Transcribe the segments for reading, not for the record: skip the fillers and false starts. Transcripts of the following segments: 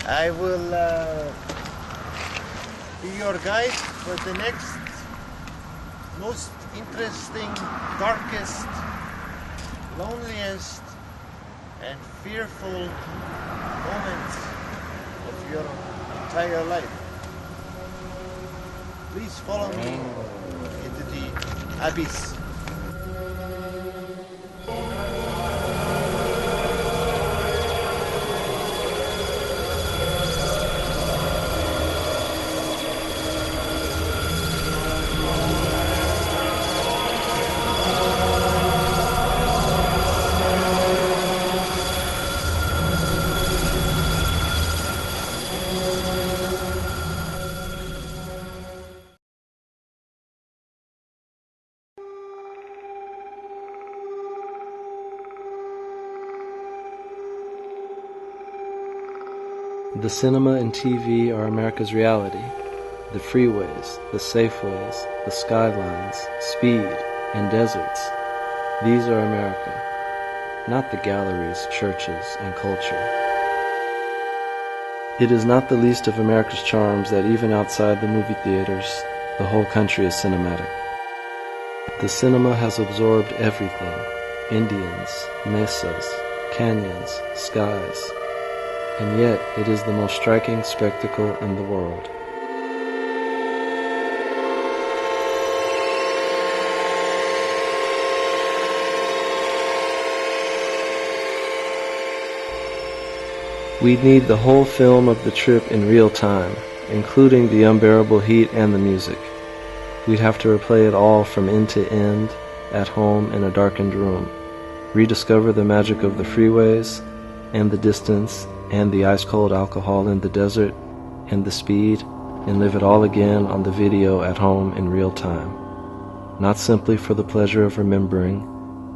I will be your guide for the next most interesting, darkest, loneliest, and fearful moments of your entire life. Please follow me into the abyss. The cinema and TV are America's reality. The freeways, the safeways, the skylines, speed, and deserts. These are America, not the galleries, churches, and culture. It is not the least of America's charms that even outside the movie theaters, the whole country is cinematic. The cinema has absorbed everything: Indians, mesas, canyons, skies. And yet it is the most striking spectacle in the world. We'd need the whole film of the trip in real time, including the unbearable heat and the music. We'd have to replay it all from end to end, at home in a darkened room, rediscover the magic of the freeways, and the distance, and the ice-cold alcohol in the desert, and the speed, and live it all again on the video at home in real time. Not simply for the pleasure of remembering,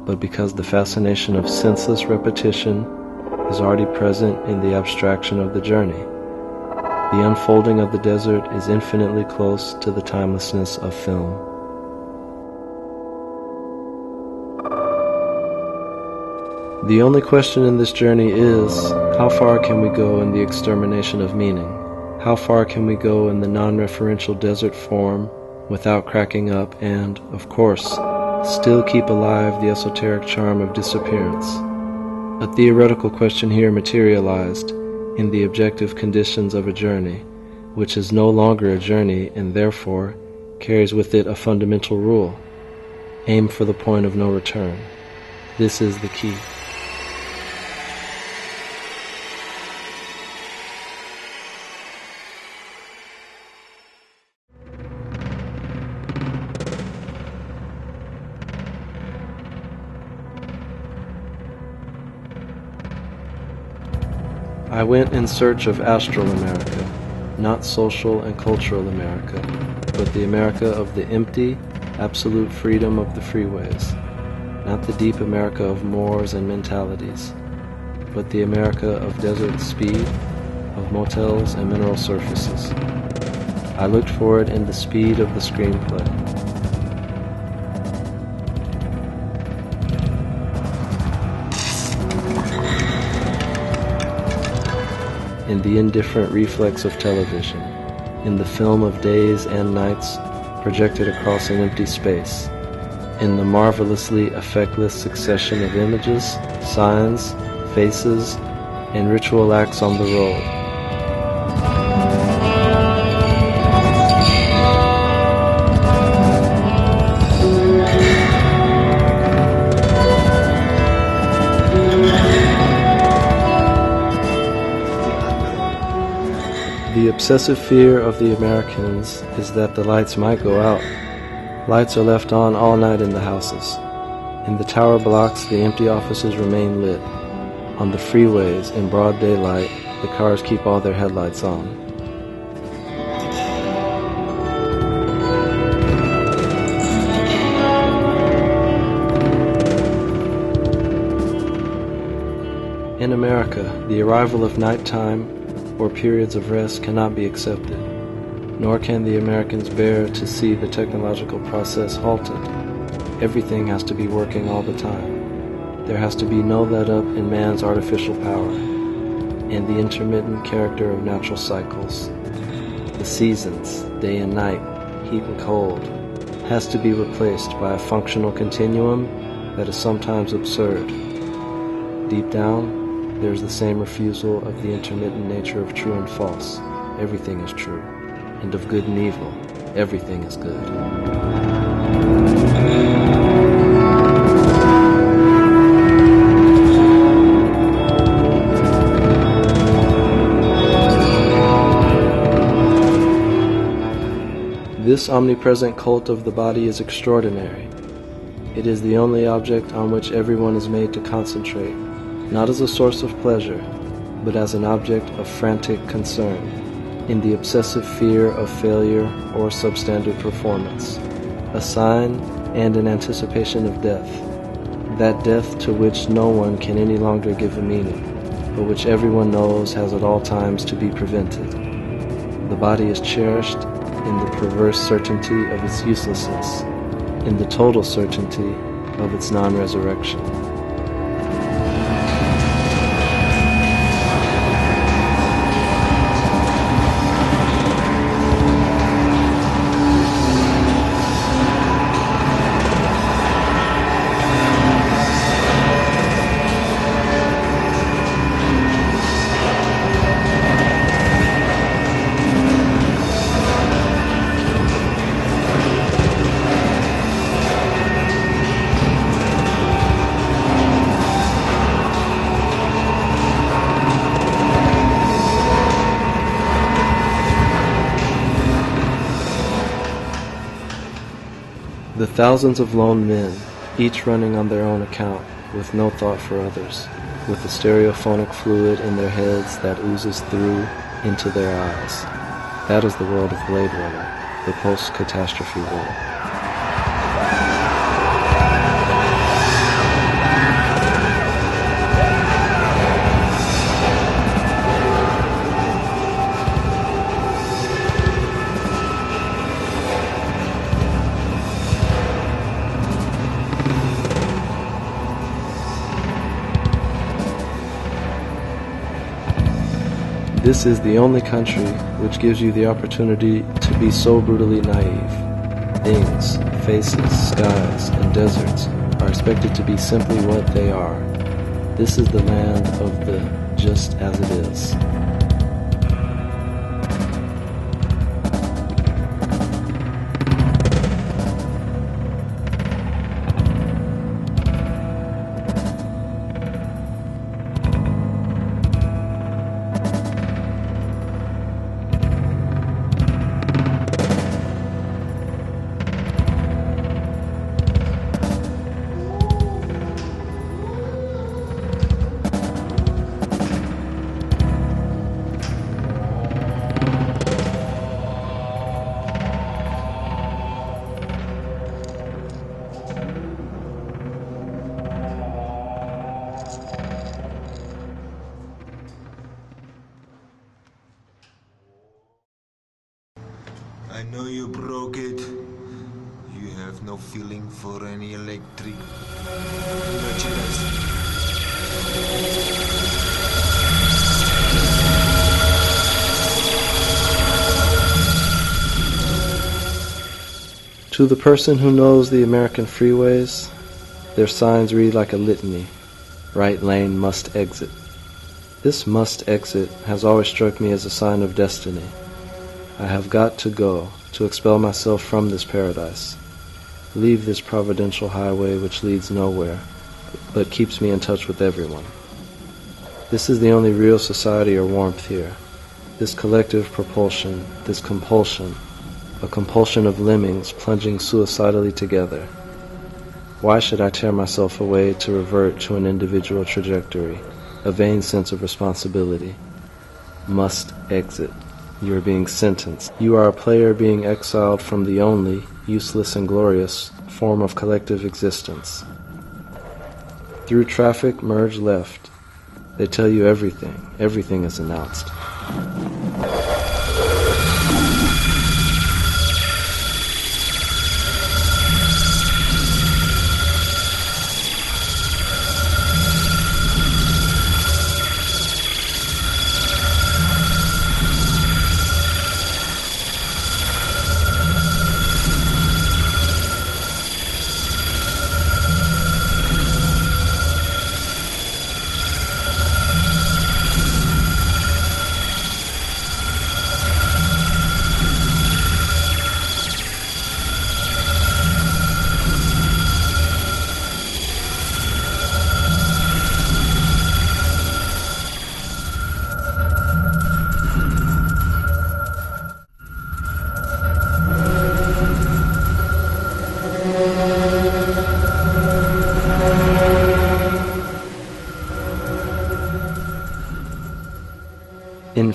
but because the fascination of senseless repetition is already present in the abstraction of the journey. The unfolding of the desert is infinitely close to the timelessness of film. The only question in this journey is, how far can we go in the extermination of meaning? How far can we go in the non-referential desert form without cracking up and, of course, still keep alive the esoteric charm of disappearance? A theoretical question here materialized in the objective conditions of a journey, which is no longer a journey and therefore carries with it a fundamental rule: aim for the point of no return. This is the key. I went in search of astral America, not social and cultural America, but the America of the empty, absolute freedom of the freeways, not the deep America of mores and mentalities, but the America of desert speed, of motels and mineral surfaces. I looked for it in the speed of the screenplay. In the indifferent reflex of television, in the film of days and nights projected across an empty space, in the marvelously effectless succession of images, signs, faces, and ritual acts on the road. The obsessive fear of the Americans is that the lights might go out. Lights are left on all night in the houses. In the tower blocks, the empty offices remain lit. On the freeways, in broad daylight, the cars keep all their headlights on. In America, the arrival of nighttime or periods of rest cannot be accepted, nor can the Americans bear to see the technological process halted. Everything has to be working all the time. There has to be no let-up in man's artificial power. and the intermittent character of natural cycles. The seasons, day and night, heat and cold, has to be replaced by a functional continuum that is sometimes absurd. Deep down, there is the same refusal of the intermittent nature of true and false. Everything is true, and of good and evil, everything is good. This omnipresent cult of the body is extraordinary. It is the only object on which everyone is made to concentrate, not as a source of pleasure, but as an object of frantic concern, in the obsessive fear of failure or substandard performance, a sign and an anticipation of death, that death to which no one can any longer give a meaning, but which everyone knows has at all times to be prevented. The body is cherished in the perverse certainty of its uselessness, in the total certainty of its non-resurrection. The thousands of lone men, each running on their own account, with no thought for others, with the stereophonic fluid in their heads that oozes through into their eyes. That is the world of Blade Runner, the post-catastrophe world. This is the only country which gives you the opportunity to be so brutally naive. Things, faces, skies, and deserts are expected to be simply what they are. This is the land of the just as it is. I know you broke it. You have no feeling for any electric touchiness. To the person who knows the American freeways, their signs read like a litany. Right lane must exit. This must exit has always struck me as a sign of destiny. I have got to go to expel myself from this paradise, leave this providential highway which leads nowhere, but keeps me in touch with everyone. This is the only real society or warmth here. This collective propulsion, this compulsion, a compulsion of lemmings plunging suicidally together. Why should I tear myself away to revert to an individual trajectory, a vain sense of responsibility? Must exit. You are being sentenced. You are a player being exiled from the only, useless and glorious, form of collective existence. Through traffic, merge left. They tell you everything. Everything is announced.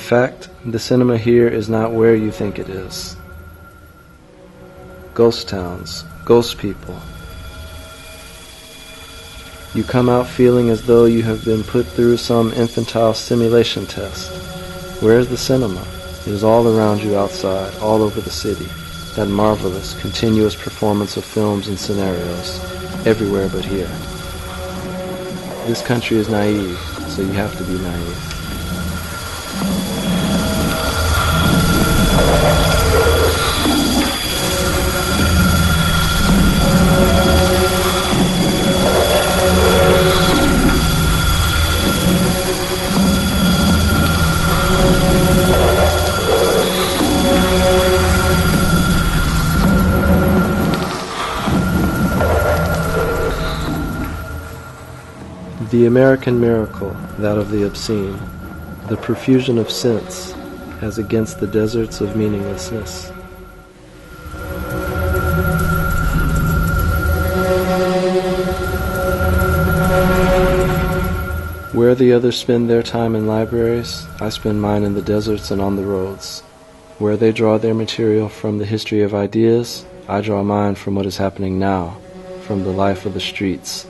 fact, the cinema here is not where you think it is. Ghost towns, ghost people. You come out feeling as though you have been put through some infantile simulation test. Where is the cinema? It is all around you outside, all over the city. That marvelous, continuous performance of films and scenarios, everywhere but here. This country is naive, so you have to be naive. The American miracle, that of the obscene, the profusion of sense, as against the deserts of meaninglessness. Where the others spend their time in libraries, I spend mine in the deserts and on the roads. Where they draw their material from the history of ideas, I draw mine from what is happening now, from the life of the streets,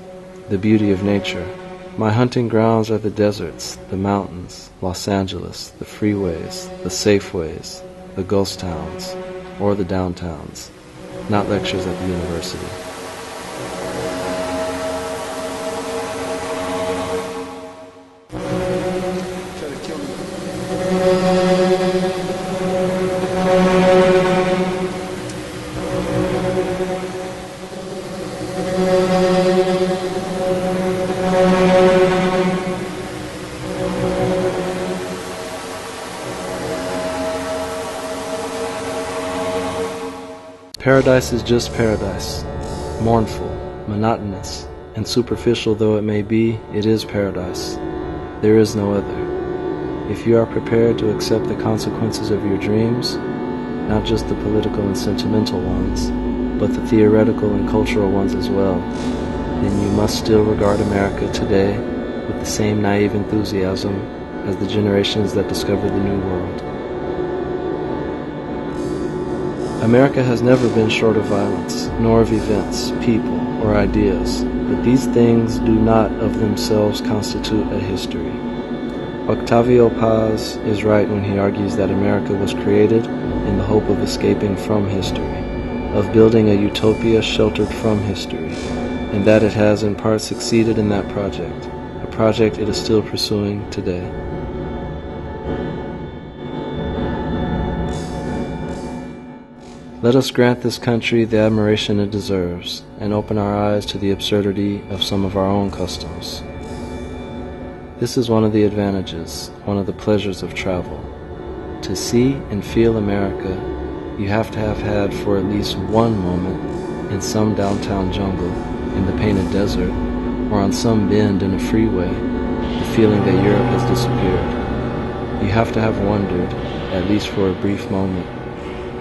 the beauty of nature. My hunting grounds are the deserts, the mountains, Los Angeles, the freeways, the safeways, the ghost towns, or the downtowns, not lectures at the university. Paradise is just paradise, mournful, monotonous, and superficial though it may be, it is paradise. There is no other. If you are prepared to accept the consequences of your dreams, not just the political and sentimental ones, but the theoretical and cultural ones as well, then you must still regard America today with the same naive enthusiasm as the generations that discovered the New World. America has never been short of violence, nor of events, people, or ideas, but these things do not of themselves constitute a history. Octavio Paz is right when he argues that America was created in the hope of escaping from history, of building a utopia sheltered from history, and that it has in part succeeded in that project, a project it is still pursuing today. Let us grant this country the admiration it deserves, and open our eyes to the absurdity of some of our own customs. This is one of the advantages, one of the pleasures of travel. To see and feel America, you have to have had for at least one moment in some downtown jungle, in the painted desert, or on some bend in a freeway, the feeling that Europe has disappeared. You have to have wondered, at least for a brief moment,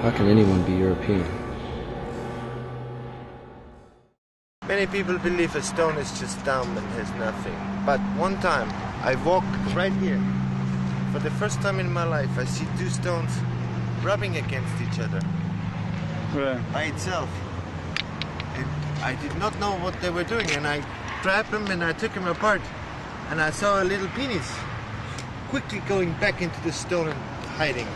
how can anyone be European? Many people believe a stone is just dumb and has nothing. But one time, I walked right here. For the first time in my life, I see two stones rubbing against each other. Yeah. By itself. And I did not know what they were doing, and I grabbed them and I took them apart. And I saw a little penis quickly going back into the stone and hiding.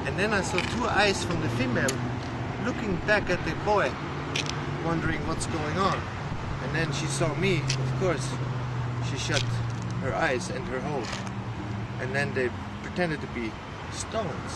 And then I saw two eyes from the female looking back at the boy, wondering what's going on. And then she saw me, of course. She shut her eyes and her hole. And then they pretended to be stones.